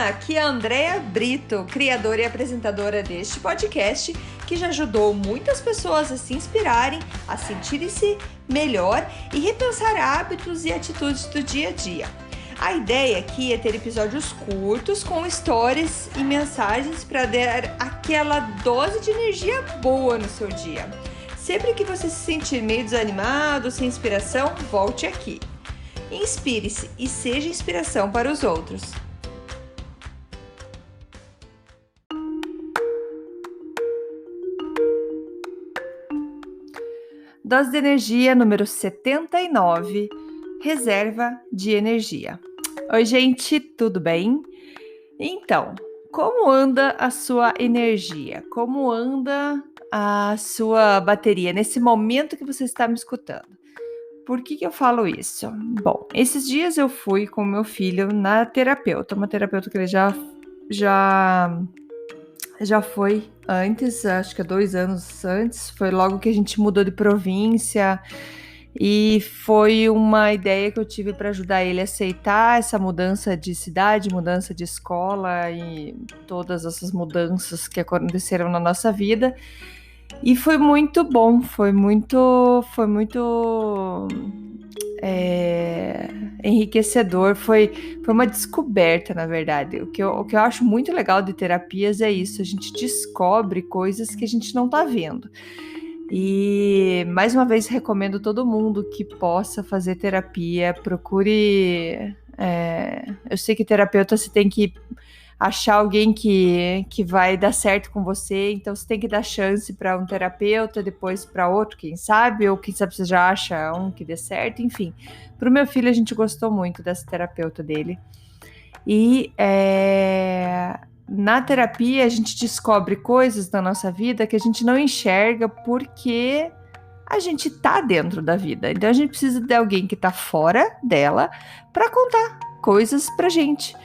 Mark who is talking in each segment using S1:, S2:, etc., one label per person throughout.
S1: Olá, aqui é a Andrea Brito, criadora e apresentadora deste podcast, que já ajudou muitas pessoas a se inspirarem, a sentirem-se melhor e repensar hábitos e atitudes do dia a dia. A ideia aqui é ter episódios curtos com histórias e mensagens para dar aquela dose de energia boa no seu dia. Sempre que você se sentir meio desanimado, sem inspiração, volte aqui. Inspire-se e seja inspiração para os outros. Dose de energia número 79, reserva de energia. Oi, gente, tudo bem? Então, como anda a sua energia? Como anda a sua bateria nesse momento que você está me escutando? Por que eu falo isso? Bom, esses dias eu fui com meu filho na terapeuta, uma terapeuta que ele já foi antes, acho que há 2 anos antes, foi logo que a gente mudou de província e foi uma ideia que eu tive para ajudar ele a aceitar essa mudança de cidade, mudança de escola e todas essas mudanças que aconteceram na nossa vida. E foi muito bom, foi muito enriquecedor, foi uma descoberta, na verdade. O que eu acho muito legal de terapias é isso, a gente descobre coisas que a gente não tá vendo. E, mais uma vez, recomendo todo mundo que possa fazer terapia, procure... eu sei que terapeuta você tem que achar alguém que vai dar certo com você, então você tem que dar chance para um terapeuta, depois para outro, quem sabe, ou quem sabe você já acha um que dê certo, enfim. Para o meu filho, a gente gostou muito dessa terapeuta dele. E na terapia, a gente descobre coisas da nossa vida que a gente não enxerga porque a gente tá dentro da vida. Então a gente precisa de alguém que tá fora dela para contar coisas pra gente.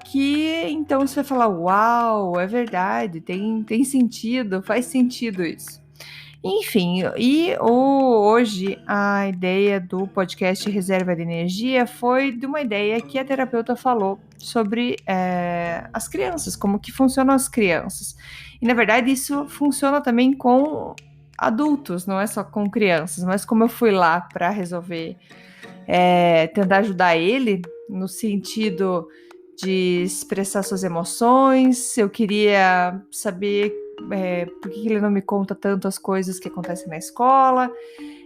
S1: Que então você vai falar, uau, é verdade, tem sentido, faz sentido isso. Enfim, e hoje a ideia do podcast Reserva de Energia foi de uma ideia que a terapeuta falou sobre as crianças, como que funcionam as crianças. E na verdade isso funciona também com adultos, não é só com crianças, mas como eu fui lá para resolver tentar ajudar ele no sentido de expressar suas emoções, eu queria saber por que ele não me conta tanto as coisas que acontecem na escola.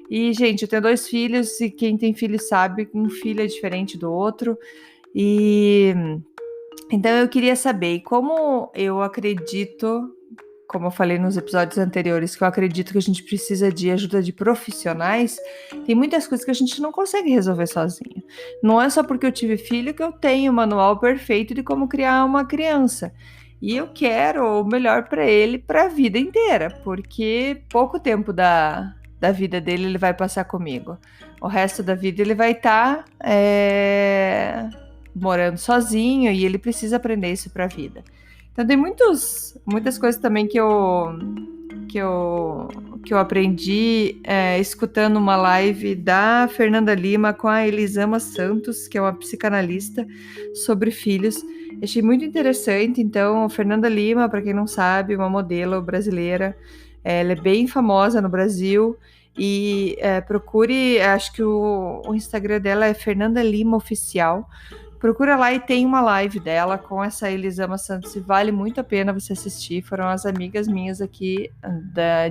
S1: E, gente, eu tenho 2 filhos e quem tem filho sabe que um filho é diferente do outro. E então eu queria saber como eu acredito, como eu falei nos episódios anteriores, que eu acredito que a gente precisa de ajuda de profissionais, tem muitas coisas que a gente não consegue resolver sozinho. Não é só porque eu tive filho que eu tenho o manual perfeito de como criar uma criança. E eu quero o melhor para ele para a vida inteira, porque pouco tempo da vida dele ele vai passar comigo. O resto da vida ele vai estar morando sozinho e ele precisa aprender isso para a vida. Então tem muitas coisas também que eu aprendi escutando uma live da Fernanda Lima com a Elisama Santos, que é uma psicanalista, sobre filhos. Achei muito interessante. Então, Fernanda Lima, para quem não sabe, uma modelo brasileira, ela é bem famosa no Brasil. E procure, acho que o Instagram dela é Fernanda Lima Oficial. Procura lá e tem uma live dela com essa Elisama Santos e vale muito a pena você assistir. Foram as amigas minhas aqui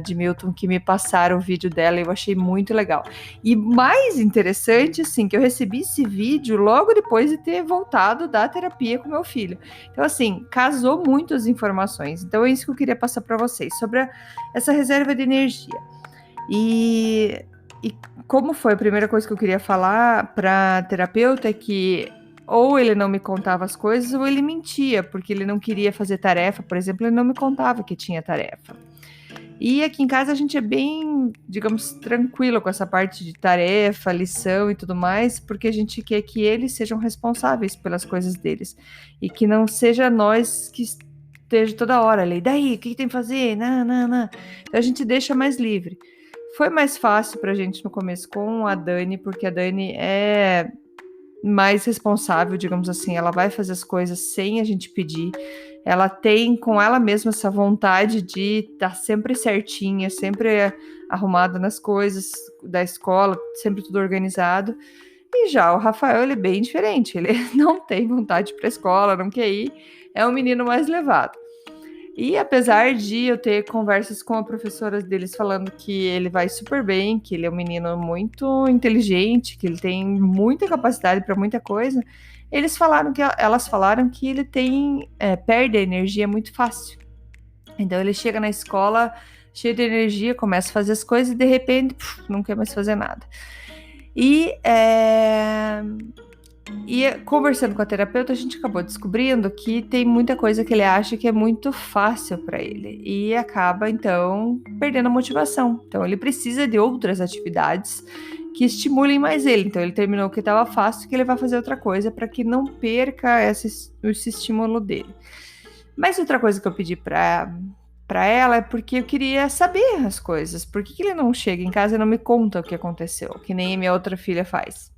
S1: de Milton que me passaram o vídeo dela e eu achei muito legal. E mais interessante, assim, que eu recebi esse vídeo logo depois de ter voltado da terapia com meu filho. Então, assim, casou muito as informações. Então, é isso que eu queria passar para vocês, sobre essa reserva de energia. E como foi a primeira coisa que eu queria falar para terapeuta é que ou ele não me contava as coisas ou ele mentia, porque ele não queria fazer tarefa, por exemplo, ele não me contava que tinha tarefa. E aqui em casa a gente é bem, digamos, tranquilo com essa parte de tarefa, lição e tudo mais, porque a gente quer que eles sejam responsáveis pelas coisas deles e que não seja nós que esteja toda hora ali, daí, o que tem que fazer? Não. Então a gente deixa mais livre. Foi mais fácil pra gente no começo com a Dani, porque a Dani mais responsável, digamos assim. Ela vai fazer as coisas sem a gente pedir. Ela tem com ela mesma essa vontade de estar sempre certinha, sempre arrumada nas coisas da escola, sempre tudo organizado. E já o Rafael, ele é bem diferente. Ele não tem vontade para a escola, não quer ir. É um menino mais levado. E apesar de eu ter conversas com a professora deles falando que ele vai super bem, que ele é um menino muito inteligente, que ele tem muita capacidade para muita coisa, elas falaram que ele perde a energia muito fácil. Então ele chega na escola cheio de energia, começa a fazer as coisas e de repente não quer mais fazer nada. E conversando com a terapeuta, a gente acabou descobrindo que tem muita coisa que ele acha que é muito fácil para ele e acaba, então, perdendo a motivação. Então, ele precisa de outras atividades que estimulem mais ele. Então, ele terminou o que estava fácil, que ele vai fazer outra coisa para que não perca esse estímulo dele. Mas outra coisa que eu pedi para ela é porque eu queria saber as coisas. Por que ele não chega em casa e não me conta o que aconteceu, que nem minha outra filha faz?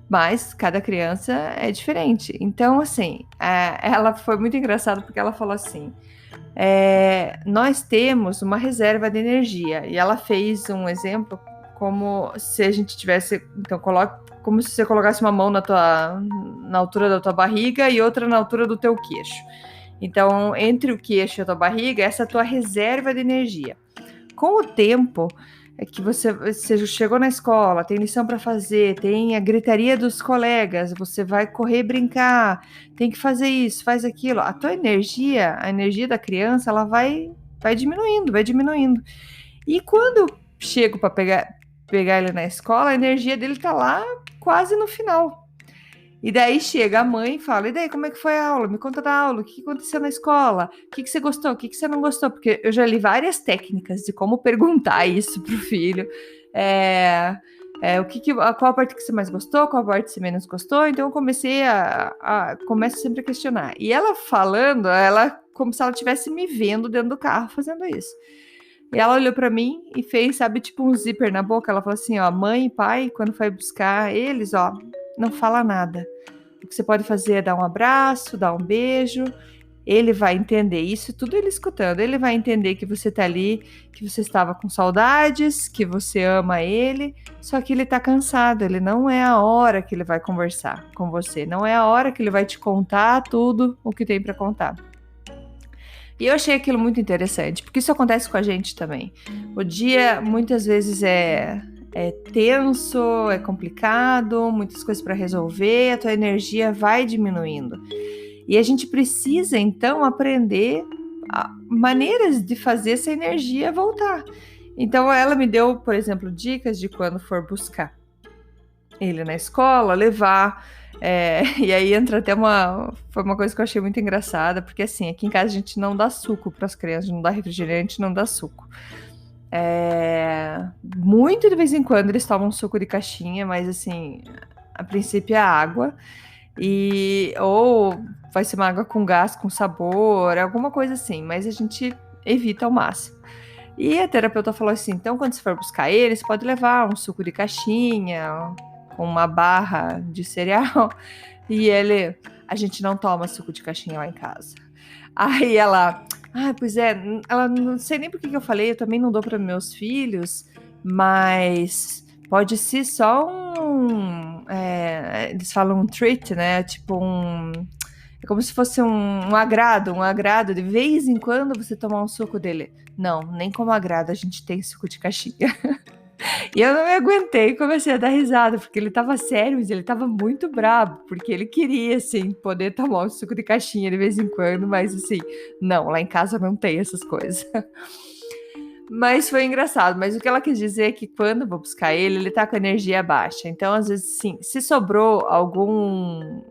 S1: Mas cada criança é diferente. Então, assim, ela foi muito engraçada porque ela falou assim: nós temos uma reserva de energia. E ela fez um exemplo como se a gente tivesse. Então, como se você colocasse uma mão na altura da tua barriga e outra na altura do teu queixo. Então, entre o queixo e a tua barriga, essa é a tua reserva de energia. Com o tempo, é que você chegou na escola, tem lição para fazer, tem a gritaria dos colegas, você vai correr brincar, tem que fazer isso, faz aquilo. A tua energia, a energia da criança, ela vai diminuindo, vai diminuindo. E quando eu chego para pegar ele na escola, a energia dele tá lá quase no final. E daí chega a mãe e fala: e daí, como é que foi a aula? Me conta da aula, o que aconteceu na escola? O que você gostou, o que você não gostou? Porque eu já li várias técnicas de como perguntar isso pro filho. Qual a parte que você mais gostou, qual a parte que você menos gostou? Então eu comecei começo sempre a questionar. E ela falando, como se ela estivesse me vendo dentro do carro fazendo isso. E ela olhou para mim e fez, sabe, tipo um zíper na boca. Ela falou assim, ó: mãe e pai, quando foi buscar eles, ó, não fala nada. O que você pode fazer é dar um abraço, dar um beijo. Ele vai entender isso, tudo ele escutando. Ele vai entender que você tá ali, que você estava com saudades, que você ama ele, só que ele tá cansado. Ele não é a hora que ele vai conversar com você. Não é a hora que ele vai te contar tudo o que tem para contar. E eu achei aquilo muito interessante, porque isso acontece com a gente também. O dia muitas vezes é tenso, é complicado, muitas coisas para resolver, a tua energia vai diminuindo. E a gente precisa, então, aprender maneiras de fazer essa energia voltar. Então, ela me deu, por exemplo, dicas de quando for buscar ele na escola, levar. E aí entra até foi uma coisa que eu achei muito engraçada, porque assim, aqui em casa a gente não dá suco para as crianças, não dá refrigerante, não dá suco. Muito de vez em quando eles tomam suco de caixinha, mas assim, a princípio é água, ou vai ser uma água com gás, com sabor, alguma coisa assim, mas a gente evita ao máximo. E a terapeuta falou assim: então quando você for buscar eles, pode levar um suco de caixinha, com uma barra de cereal. E a gente não toma suco de caixinha lá em casa. Aí ela: pois é, ela não sei nem por que eu falei, eu também não dou para meus filhos, mas pode ser só eles falam um treat, né? Tipo é como se fosse um agrado, de vez em quando você tomar um suco dele. Não, nem como agrado a gente tem suco de caixinha. E eu não me aguentei e comecei a dar risada, porque ele tava sério, mas ele tava muito bravo, porque ele queria, assim, poder tomar um suco de caixinha de vez em quando, mas assim, não, lá em casa não tem essas coisas. Mas foi engraçado, mas o que ela quis dizer é que quando eu vou buscar ele tá com energia baixa. Então, às vezes, sim, se sobrou algum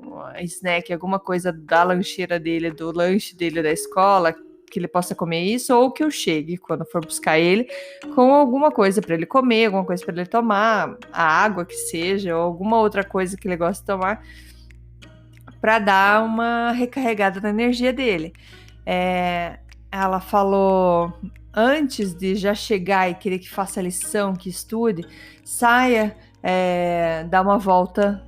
S1: snack, alguma coisa da lancheira dele, do lanche dele da escola, que ele possa comer isso, ou que eu chegue quando for buscar ele com alguma coisa para ele comer, alguma coisa para ele tomar, a água que seja, ou alguma outra coisa que ele gosta de tomar, para dar uma recarregada na energia dele. Ela falou: antes de já chegar e querer que faça lição, que estude, saia Dá uma volta,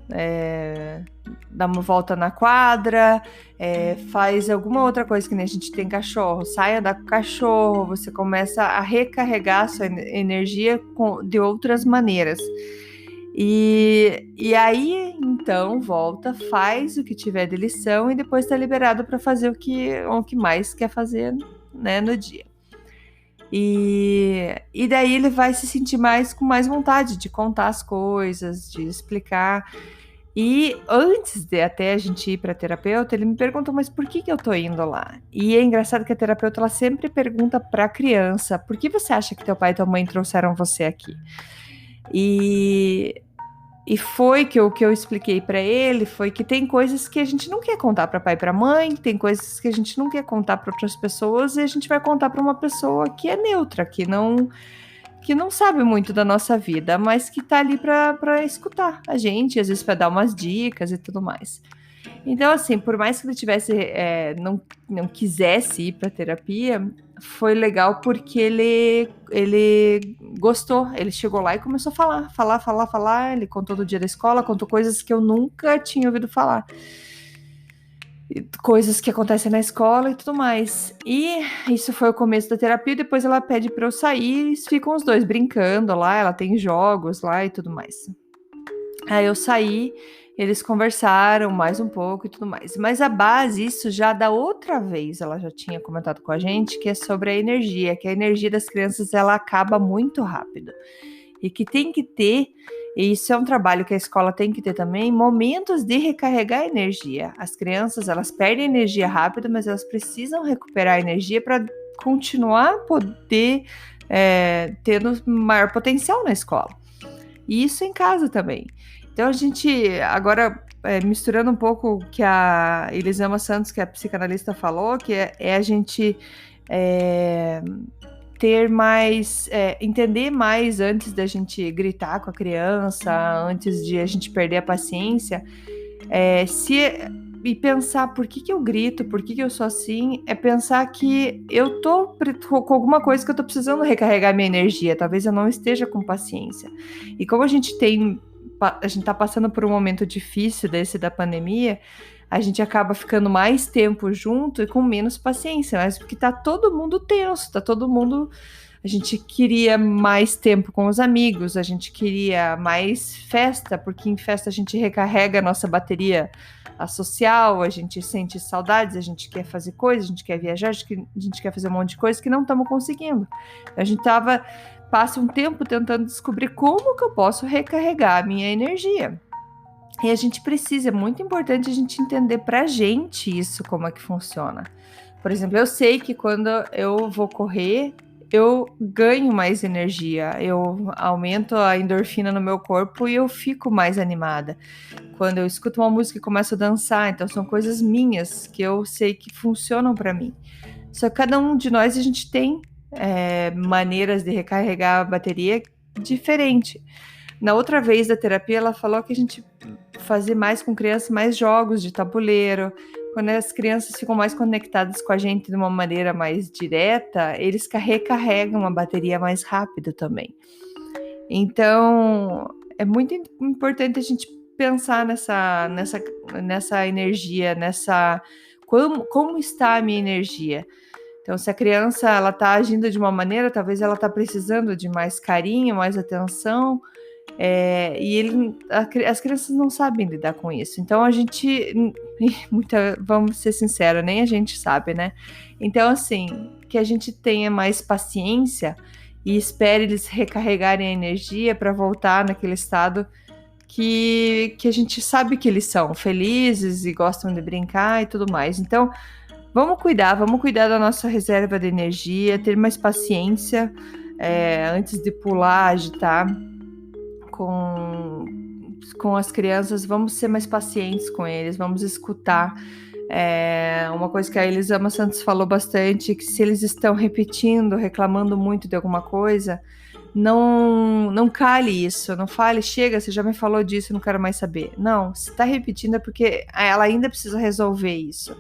S1: na quadra, faz alguma outra coisa, que nem a gente tem cachorro, sai andar com o cachorro, você começa a recarregar a sua energia de outras maneiras. E aí, então, volta, faz o que tiver de lição e depois está liberado para fazer o que mais quer fazer, né, no dia. E daí ele vai se sentir com mais vontade de contar as coisas, de explicar. E antes de até a gente ir para terapeuta, ele me perguntou, mas por que eu tô indo lá? E é engraçado que a terapeuta, ela sempre pergunta para a criança, por que você acha que teu pai e tua mãe trouxeram você aqui? E foi que o que eu expliquei para ele foi que tem coisas que a gente não quer contar para pai e para mãe, tem coisas que a gente não quer contar para outras pessoas e a gente vai contar para uma pessoa que é neutra, que não sabe muito da nossa vida, mas que tá ali para escutar a gente, às vezes para dar umas dicas e tudo mais. Então, assim, por mais que ele não quisesse ir para terapia, foi legal porque ele gostou. Ele chegou lá e começou a falar. Ele contou do dia da escola, contou coisas que eu nunca tinha ouvido falar. Coisas que acontecem na escola e tudo mais. E isso foi o começo da terapia. Depois ela pede para eu sair e ficam os dois brincando lá. Ela tem jogos lá e tudo mais. Aí eu saí, eles conversaram mais um pouco e tudo mais. Mas a base, isso já da outra vez, ela já tinha comentado com a gente, que é sobre a energia, que a energia das crianças, ela acaba muito rápido. E que tem que ter, e isso é um trabalho que a escola tem que ter também, momentos de recarregar a energia. As crianças, elas perdem energia rápido, mas elas precisam recuperar a energia para continuar a poder tendo maior potencial na escola. E isso em casa também. Então a gente, agora misturando um pouco o que a Elisama Santos, que é a psicanalista, falou, que é a gente ter mais, entender mais antes da gente gritar com a criança, antes de a gente perder a paciência, e pensar por que eu grito, por que eu sou assim, é pensar que eu tô com alguma coisa que eu tô precisando recarregar minha energia, talvez eu não esteja com paciência. E como a gente tá passando por um momento difícil desse da pandemia, a gente acaba ficando mais tempo junto e com menos paciência, mas porque tá todo mundo tenso, tá todo mundo. A gente queria mais tempo com os amigos, a gente queria mais festa, porque em festa a gente recarrega a nossa bateria social, a gente sente saudades, a gente quer fazer coisas, a gente quer viajar, a gente quer fazer um monte de coisa que não estamos conseguindo. A gente passa um tempo tentando descobrir como que eu posso recarregar a minha energia. E a gente precisa, é muito importante a gente entender pra gente isso, como é que funciona. Por exemplo, eu sei que quando eu vou correr, eu ganho mais energia, eu aumento a endorfina no meu corpo e eu fico mais animada. Quando eu escuto uma música e começo a dançar, então são coisas minhas que eu sei que funcionam para mim. Só que cada um de nós, a gente tem maneiras de recarregar a bateria diferente. Na outra vez da terapia, ela falou que a gente fazer mais com crianças, mais jogos de tabuleiro. Quando as crianças ficam mais conectadas com a gente de uma maneira mais direta, eles recarregam a bateria mais rápido também. Então, é muito importante a gente pensar nessa energia, como está a minha energia. Então, se a criança ela está agindo de uma maneira, talvez ela está precisando de mais carinho, mais atenção, as crianças não sabem lidar com isso. Então a gente, vamos ser sinceros, nem a gente sabe, né? Então, assim, que a gente tenha mais paciência e espere eles recarregarem a energia para voltar naquele estado que a gente sabe que eles são felizes e gostam de brincar e tudo mais. Então, vamos cuidar da nossa reserva de energia, ter mais paciência antes de pular, agitar com as crianças. Vamos ser mais pacientes com eles, vamos escutar. Uma coisa que a Elisama Santos falou bastante, que se eles estão repetindo, reclamando muito de alguma coisa, não cale isso, não fale, chega, você já me falou disso, não quero mais saber. Não, se está repetindo é porque ela ainda precisa resolver isso.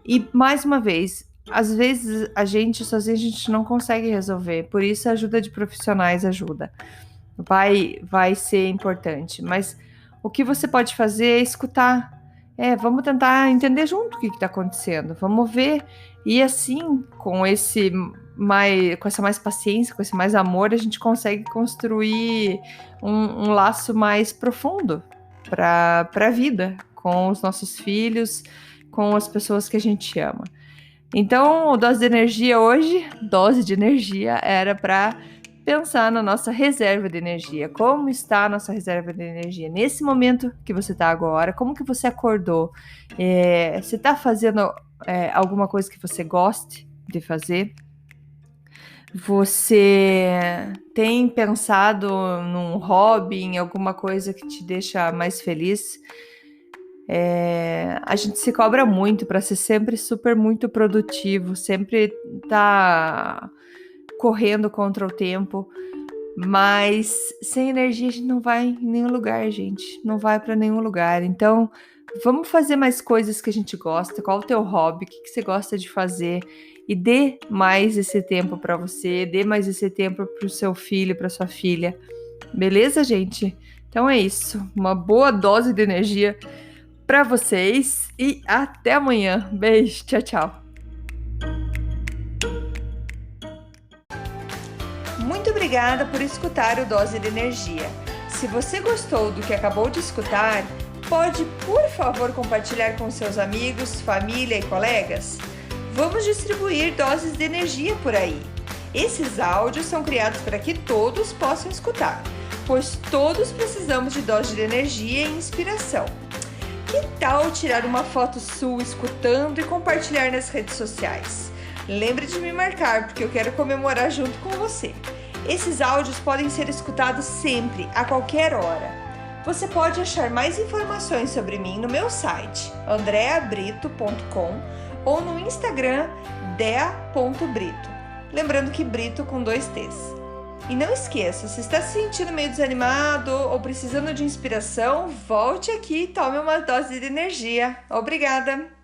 S1: E, mais uma vez, às vezes sozinha a gente não consegue resolver, por isso a ajuda de profissionais ajuda. vai ser importante. Mas o que você pode fazer é escutar. Vamos tentar entender junto o que está acontecendo. Vamos ver. E assim, com essa mais paciência, com esse mais amor, a gente consegue construir um laço mais profundo para a vida, com os nossos filhos, com as pessoas que a gente ama. Então, o Dose de Energia hoje, dose de energia, era para pensar na nossa reserva de energia. Como está a nossa reserva de energia? Nesse momento que você está agora, como que você acordou? Você está fazendo alguma coisa que você goste de fazer? Você tem pensado num hobby, em alguma coisa que te deixa mais feliz? A gente se cobra muito para ser sempre super muito produtivo, sempre tá correndo contra o tempo, mas sem energia a gente não vai em nenhum lugar, gente, não vai para nenhum lugar. Então, vamos fazer mais coisas que a gente gosta. Qual o teu hobby? O que você gosta de fazer? E dê mais esse tempo para você, dê mais esse tempo para o seu filho, para sua filha. Beleza, gente? Então é isso. Uma boa dose de energia para vocês e até amanhã. Beijo, tchau, tchau. Muito obrigada por escutar o Dose de Energia. Se você gostou do que acabou de escutar, pode, por favor, compartilhar com seus amigos, família e colegas? Vamos distribuir doses de energia por aí. Esses áudios são criados para que todos possam escutar, pois todos precisamos de doses de energia e inspiração. Que tal tirar uma foto sua escutando e compartilhar nas redes sociais? Lembre de me marcar, porque eu quero comemorar junto com você. Esses áudios podem ser escutados sempre, a qualquer hora. Você pode achar mais informações sobre mim no meu site, andreabrito.com, ou no Instagram, dea.brito. Lembrando que Brito com 2 T's. E não esqueça, se está se sentindo meio desanimado ou precisando de inspiração, volte aqui e tome uma dose de energia. Obrigada!